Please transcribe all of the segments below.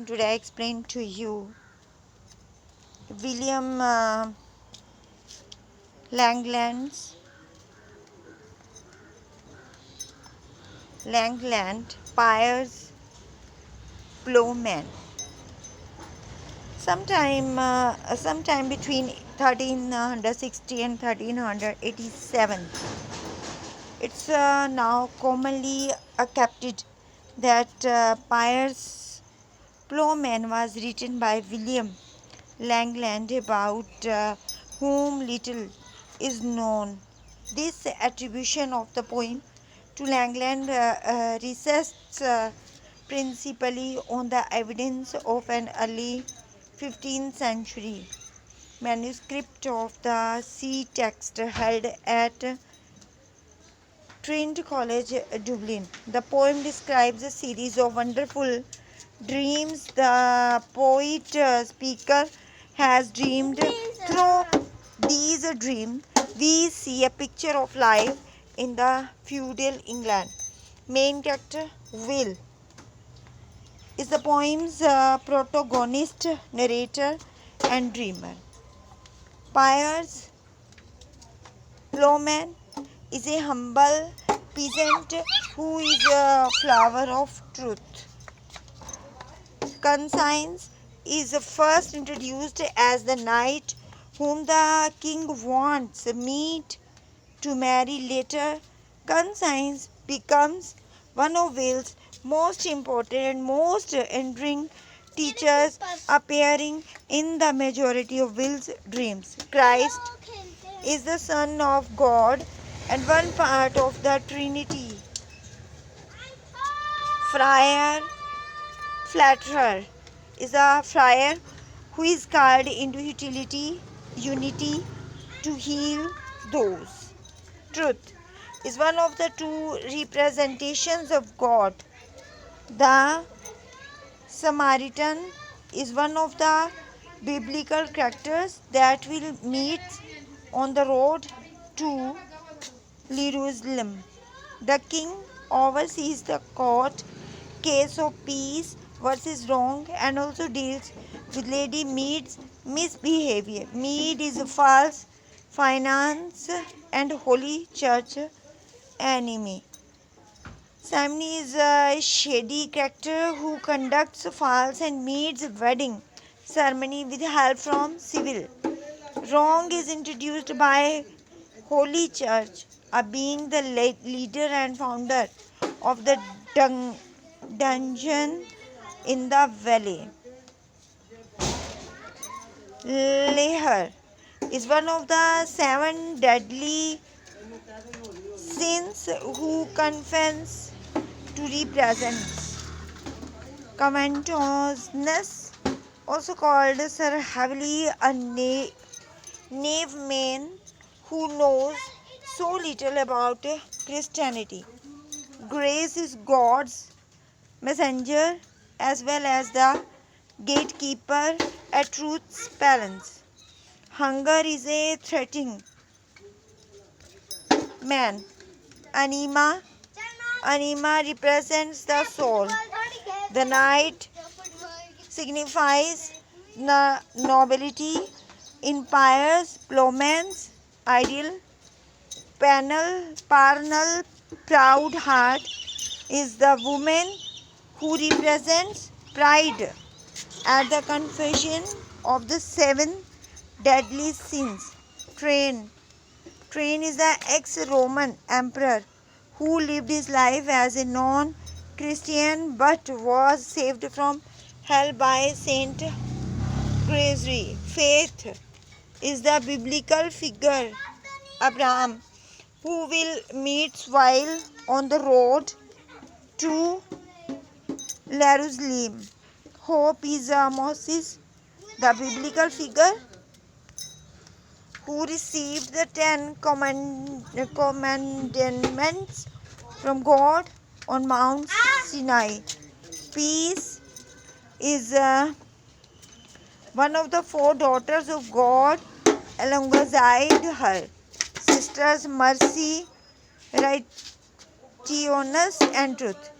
Today I explain to you William Langland Piers Plowman. Sometime between 1360 and 1387. It's now commonly accepted that Piers Plowman was written by William Langland, about whom little is known. This attribution of the poem to Langland rests principally on the evidence of an early 15th century manuscript of the sea text held at Trinity College, Dublin. The poem describes a series of wonderful dreams the poet speaker has dreamed. Through these dreams, we see a picture of life in the feudal England. Main character Will is the poem's protagonist, narrator, and dreamer. Piers Plowman is a humble peasant who is a flower of truth. Conscience is first introduced as the knight whom the king wants meet to marry later. Conscience becomes one of Will's most important and most enduring teachers, appearing in the majority of Will's dreams. Christ is the Son of God and one part of the Trinity. Friar Flatterer is a friar who is called into unity to heal those. Truth is one of the two representations of God. The Samaritan is one of the biblical characters that will meet on the road to Jerusalem. The king oversees the court case of peace versus wrong and also deals with Lady Mead's misbehavior. Mead is a false finance and holy church enemy. Simon is a shady character who conducts false and Mead's wedding ceremony with help from civil. Wrong is introduced by Holy Church, being the leader and founder of the dungeon in the valley. Leher is one of the 7 deadly sins who confess to represent covetousness, also called Sir Heavily, a knave man who knows so little about Christianity. Grace is God's messenger as well as the gatekeeper at truth's balance. Hunger is a threatening man. Anima represents the soul. The knight signifies nobility in Piers Plowman's ideal. Parnell, proud heart, is the woman who represents pride at the confession of the 7 deadly sins. Train is the ex-Roman emperor who lived his life as a non-Christian but was saved from hell by Saint Gregory. Faith is the biblical figure Abraham, who will meet while on the road to Jerusalem. Hope is Moses, the biblical figure who received the 10 commandments from God on Mount Sinai. Peace is one of the 4 daughters of God alongside her sisters Mercy, Righteousness, and Truth.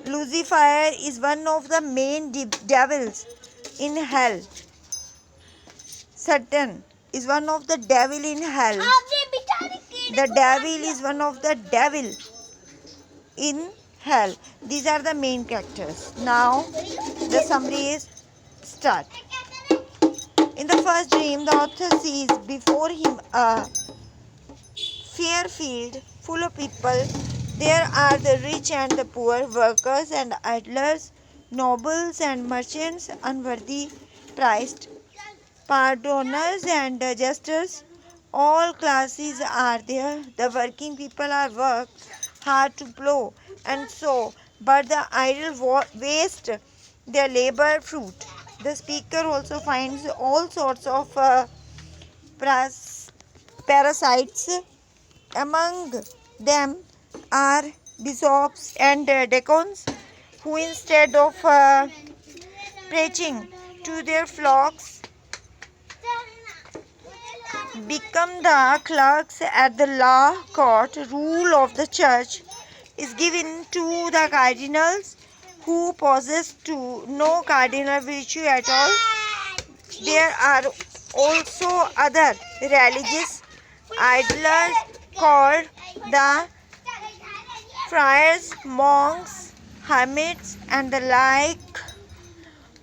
Lucifer is one of the main devils in hell. Satan is one of the devil in hell. The devil is one of the devil in hell. These are the main characters. Now the summary is start. In the first dream, the author sees before him a fair field full of people. There are the rich and the poor, workers and idlers, nobles and merchants, unworthy priced, pardoners and jesters. All classes are there. The working people are worked hard to plow and sow, but the idle waste their labor fruit. The speaker also finds all sorts of parasites. Among them are bishops and deacons who, instead of preaching to their flocks, become the clerks at the law court. Rule of the church is given to the cardinals, who possess to no cardinal virtue at all. There are also other religious idlers called the friars, monks, hermits, and the like.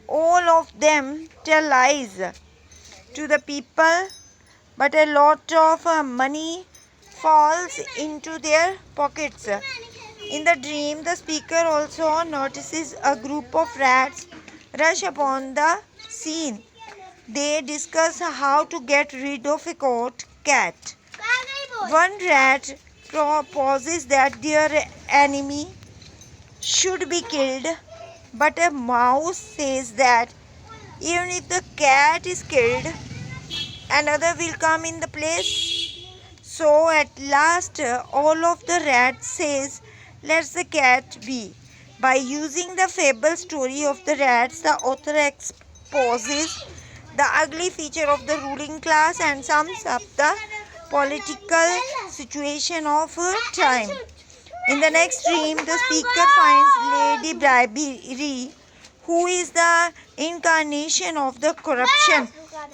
All of them tell lies to the people, but a lot of money falls into their pockets. In the dream, the speaker also notices a group of rats rush upon the scene. They discuss how to get rid of a caught cat. One rat proposes that their enemy should be killed, but a mouse says that even if the cat is killed, another will come in the place. So at last all of the rats says, let the cat be. By using the fable story of the rats, the author exposes the ugly feature of the ruling class and sums up the political situation of time. In the next dream, the speaker finds Lady Bribery, who is the incarnation of the corruption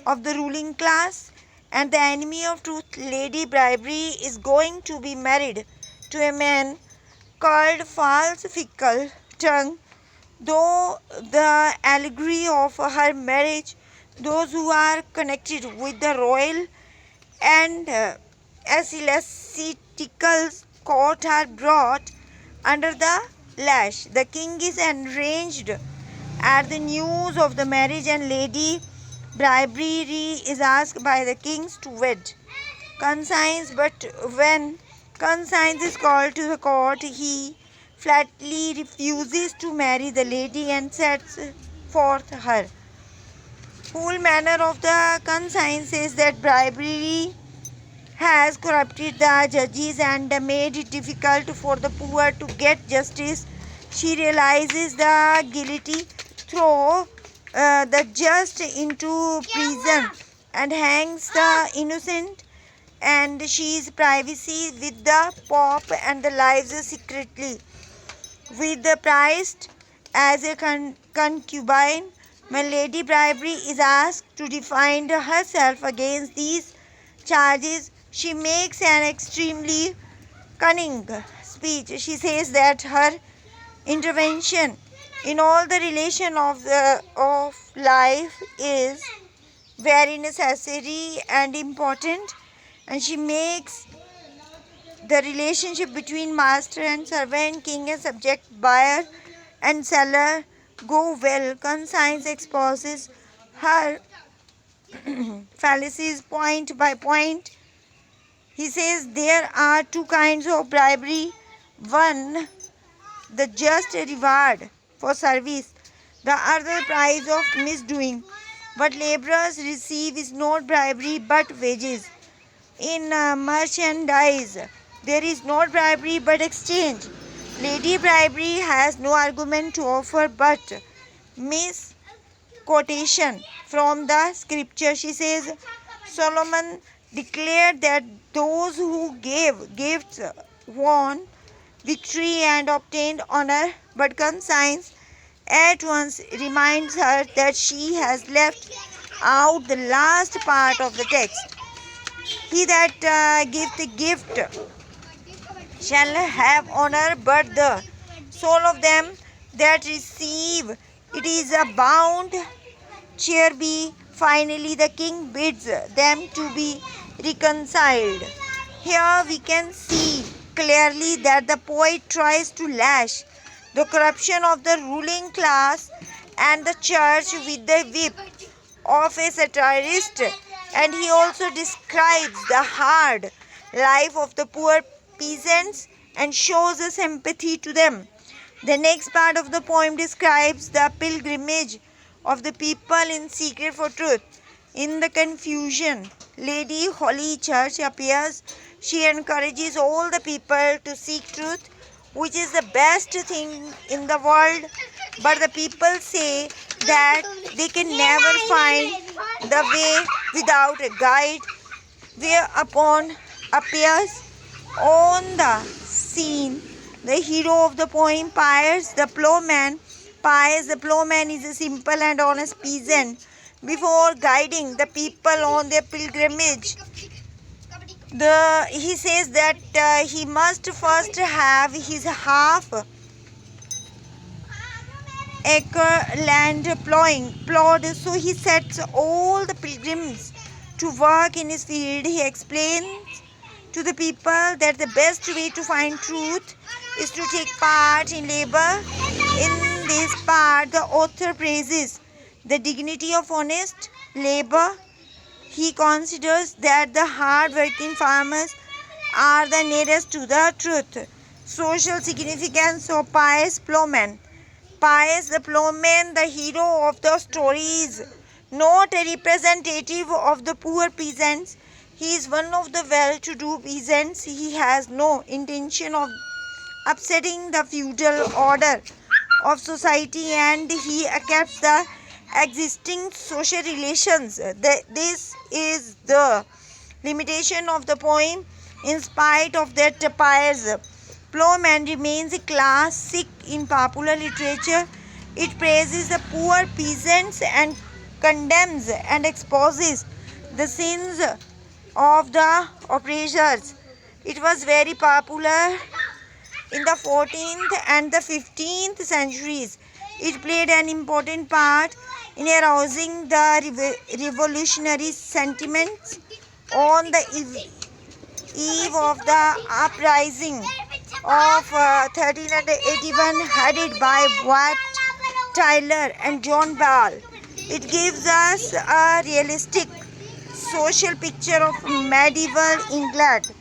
of the ruling class and the enemy of truth. Lady Bribery is going to be married to a man called False Fickle Tongue. Though the allegory of her marriage, those who are connected with the royal and ecclesiastical court are brought under the lash. The king is enraged at the news of the marriage, and Lady Bribery is asked by the kings to wed Conscience, but when Conscience is called to the court, he flatly refuses to marry the lady and sets forth her whole manner of the Conscience says that Bribery has corrupted the judges and made it difficult for the poor to get justice. She realizes the guilty, throws the just into prison and hangs the innocent, and she is privacy with the Pope and the lives secretly with the priest as a concubine. When Lady Bribery is asked to defend herself against these charges, she makes an extremely cunning speech. She says that her intervention in all the relation of life is very necessary and important, and she makes the relationship between master and servant, king and subject, buyer and seller go well. Conscience exposes her fallacies point by point. He says there are two kinds of bribery. One, the just reward for service. The other, price of misdoing. What laborers receive is not bribery but wages. In merchandise, there is not bribery but exchange. Lady Bribery has no argument to offer but misquotation from the scripture. She says Solomon declared that those who gave gifts won victory and obtained honor but conscience at once reminds her that she has left out the last part of the text. He that gives the gift shall have honor, but the soul of them that receive it is a bound Cherby. Finally, the king bids them to be reconciled. Here we can see clearly that the poet tries to lash the corruption of the ruling class and the church with the whip of a satirist, and he also describes the hard life of the poor peasants and shows a sympathy to them. The next part of the poem describes the pilgrimage of the people in secret for truth. In the confusion, Lady Holly Church appears. She encourages all the people to seek truth, which is the best thing in the world. But the people say that they can never find the way without a guide. Whereupon appears on the scene the hero of the poem, Piers the Plowman. Piers the Plowman is a simple and honest peasant. Before guiding the people on their pilgrimage, he says that he must first have his half-acre land plowed. So he sets all the pilgrims to work in his field. He explains to the people that the best way to find truth is to take part in labor. In this part, the author praises the dignity of honest labor. He considers that the hard-working farmers are the nearest to the truth. Social significance of Piers Plowman. Piers the Plowman, the hero of the story, is not a representative of the poor peasants. He is one of the well-to-do peasants. He has no intention of upsetting the feudal order of society, and he accepts the existing social relations. This is the limitation of the poem. In spite of that, Piers Plowman remains a classic in popular literature. It praises the poor peasants and condemns and exposes the sins of the oppressors. It was very popular in the 14th and the 15th centuries. It played an important part in arousing the revolutionary sentiments on the eve of the uprising of 1381, headed by Wat Tyler and John Ball. It gives us a realistic social picture of medieval England.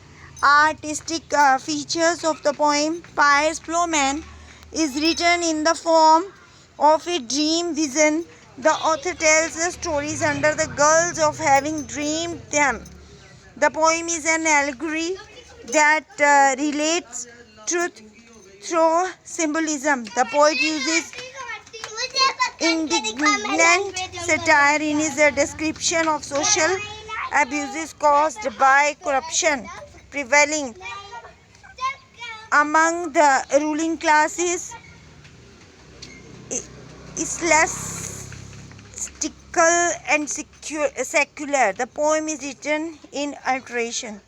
Artistic features of the poem, Piers Plowman, is written in the form of a dream vision. The author tells the stories under the guise of having dreamed them. The poem is an allegory that relates truth through symbolism. The poet uses indignant satire in his description of social abuses caused by corruption prevailing among the ruling classes. Ecclesiastical and secular. The poem is written in alliteration.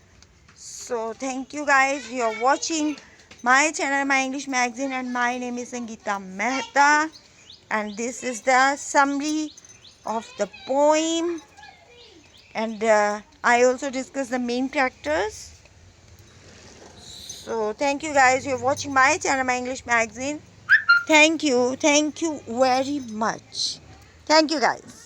So thank you guys. You are watching my channel, My English Magazine, and my name is Sangeeta Mehta, and this is the summary of the poem, and I also discuss the main characters. So thank you guys. You are watching my channel, My English Magazine. Thank you very much. Thank you guys.